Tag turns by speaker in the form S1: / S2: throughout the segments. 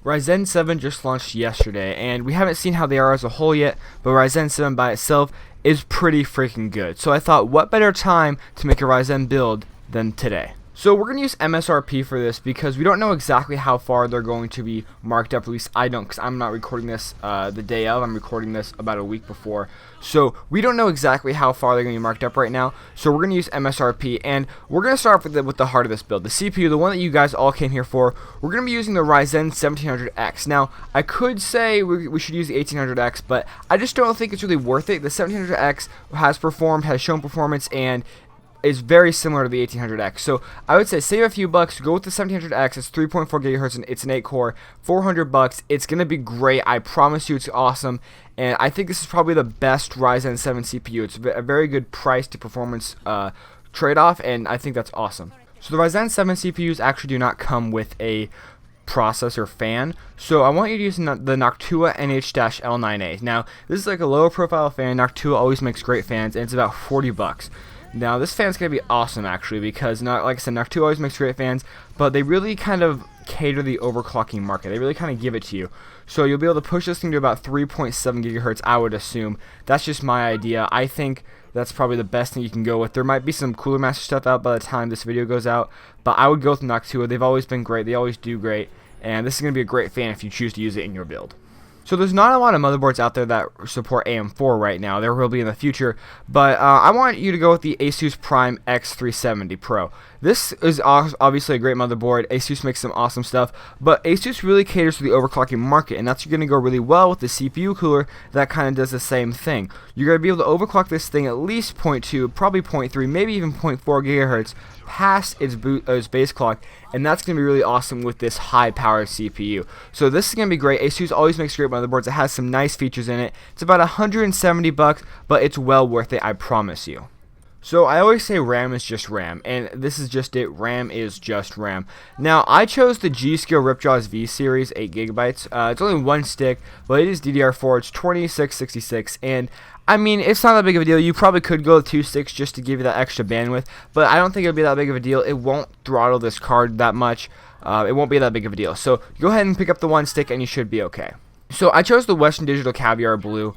S1: Ryzen 7 just launched yesterday, and we haven't seen how they are as a whole yet, but Ryzen 7 by itself is pretty freaking good. So I thought, what better time to make a Ryzen build than today? So we're going to use MSRP for this because we don't know exactly how far they're going to be marked up. At least I don't, because I'm not recording this the day of. I'm recording this about a week before. So we don't know exactly how far they're going to be marked up right now. So we're going to use MSRP, and we're going to start off with the heart of this build. The CPU, the one that you guys all came here for, we're going to be using the Ryzen 1700X. Now, I could say we should use the 1800X, but I just don't think it's really worth it. The 1700X has shown performance, and is very similar to the 1800X. So I would say save a few bucks, go with the 1700X. It's 3.4 gigahertz and it's an 8 core, 400 bucks. It's gonna be great. I promise you, it's awesome. And I think this is probably the best Ryzen 7 CPU. It's a very good price to performance trade-off, and I think that's awesome. So the Ryzen 7 CPUs actually do not come with a processor fan, so I want you to use the Noctua NH-L9A. Now, this is like a lower profile fan. Noctua always makes great fans, and it's about 40 bucks. Now, this fan's going to be awesome, actually, because, like I said, Noctua always makes great fans, but they really kind of cater the overclocking market. They really kind of give it to you. So you'll be able to push this thing to about 3.7 gigahertz, I would assume. That's just my idea. I think that's probably the best thing you can go with. There might be some Cooler Master stuff out by the time this video goes out, but I would go with Noctua. They've always been great. They always do great, and this is going to be a great fan if you choose to use it in your build. So there's not a lot of motherboards out there that support AM4 right now. There will be in the future, but I want you to go with the Asus Prime X370 Pro. This is obviously a great motherboard. Asus makes some awesome stuff, but Asus really caters to the overclocking market, and that's going to go really well with the CPU cooler that kind of does the same thing. You're going to be able to overclock this thing at least 0.2, probably 0.3, maybe even 0.4 gigahertz past its base clock, and that's going to be really awesome with this high-powered CPU. So this is going to be great. Asus always makes great motherboards. It has some nice features in it. It's about 170 bucks, but it's well worth it, I promise you. So I always say RAM is just RAM, and this is just it. RAM is just RAM. Now, I chose the G-Skill Ripjaws V series, 8GB. It's only one stick, but it is DDR4. It's 2666, and I mean, it's not that big of a deal. You probably could go with 2 sticks just to give you that extra bandwidth, but I don't think it'll be that big of a deal. It won't throttle this card that much. It won't be that big of a deal. So go ahead and pick up the one stick, and you should be okay. So I chose the Western Digital Caviar Blue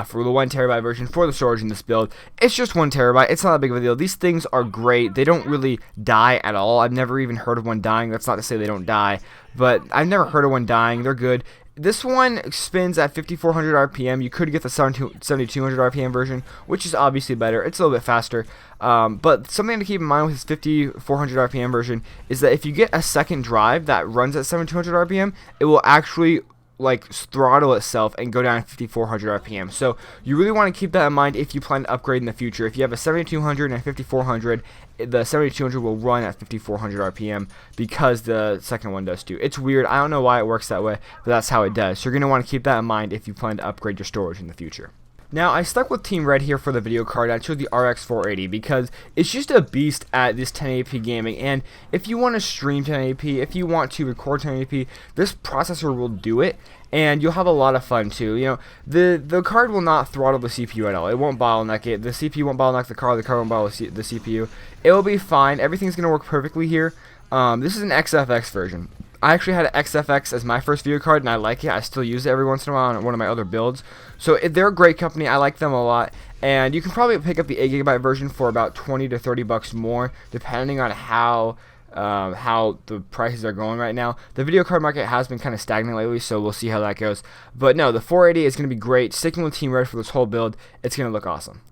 S1: for the 1TB version for the storage in this build. It's just 1TB. It's not that big of a deal. These things are great. They don't really die at all. I've never even heard of one dying. That's not to say they don't die, but I've never heard of one dying. They're good. This one spins at 5400 RPM. You could get the 7200 RPM version, which is obviously better. It's a little bit faster. But something to keep in mind with this 5400 RPM version is that if you get a second drive that runs at 7200 RPM, it will actually throttle itself and go down to 5400 RPM. So you really want to keep that in mind if you plan to upgrade in the future. If you have a 7200 and a 5400, the 7200 will run at 5400 RPM because the second one does too. It's weird. I don't know why it works that way, but that's how it does. So you're going to want to keep that in mind if you plan to upgrade your storage in the future. Now, I stuck with Team Red here for the video card. I chose the RX 480 because it's just a beast at this 1080p gaming, and if you want to stream 1080p, if you want to record 1080p, this processor will do it, and you'll have a lot of fun too. You know, the card will not throttle the CPU at all. It won't bottleneck it. The CPU won't bottleneck the card won't bottleneck the CPU. It will be fine. Everything's going to work perfectly here. This is an XFX version. I actually had an XFX as my first video card, and I like it. I still use it every once in a while on one of my other builds. So they're a great company. I like them a lot. And you can probably pick up the 8GB version for about 20 to 30 bucks more, depending on how the prices are going right now. The video card market has been kind of stagnant lately, so we'll see how that goes. But no, the 480 is going to be great. Sticking with Team Red for this whole build, it's going to look awesome.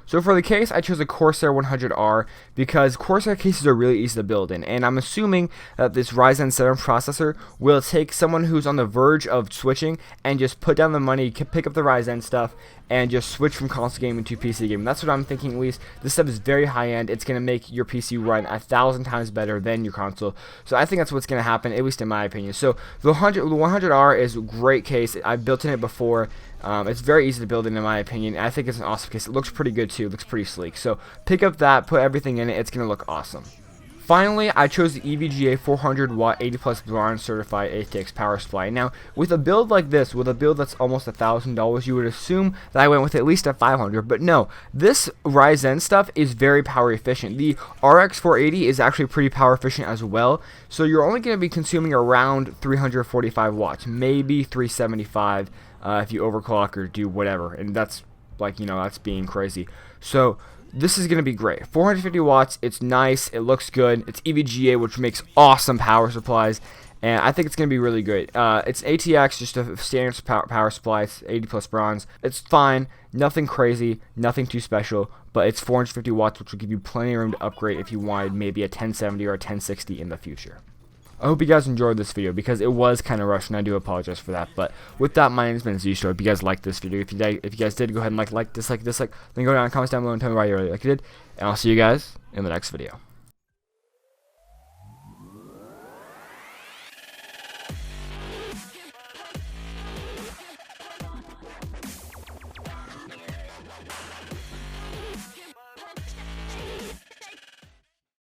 S1: So for the case, I chose a Corsair 100R because Corsair cases are really easy to build in, and I'm assuming that this Ryzen 7 processor will take someone who's on the verge of switching and just put down the money, pick up the Ryzen stuff, and just switch from console gaming to PC gaming. That's what I'm thinking at least. This stuff is very high-end. It's going to make your PC run 1,000 times better than your console. So I think that's what's going to happen, at least in my opinion. So the 100R is a great case. I've built in it before. It's very easy to build in my opinion. I think it's an awesome case. It looks pretty good too. It looks pretty sleek. So pick up that, put everything in it. It's going to look awesome. Finally, I chose the EVGA 400 watt 80 plus bronze certified ATX power supply. Now, with a build like this, with a build that's almost $1,000, you would assume that I went with at least a 500, but no, this Ryzen stuff is very power efficient. The RX 480 is actually pretty power efficient as well, so you're only going to be consuming around 345 watts, maybe 375 if you overclock or do whatever, and that's like, that's being crazy. So this is going to be great. 450 watts, it's nice, it looks good, it's EVGA, which makes awesome power supplies, and I think it's going to be really good. It's ATX, just a standard power supply, it's 80 plus bronze. It's fine, nothing crazy, nothing too special, but it's 450 watts, which will give you plenty of room to upgrade if you wanted maybe a 1070 or a 1060 in the future. I hope you guys enjoyed this video because it was kind of rushed, and I do apologize for that. But with that, my name has been Z-Show. If you guys liked this video, if you guys did, go ahead and dislike, then go down in the comments down below and tell me why you really liked it. And I'll see you guys in the next video.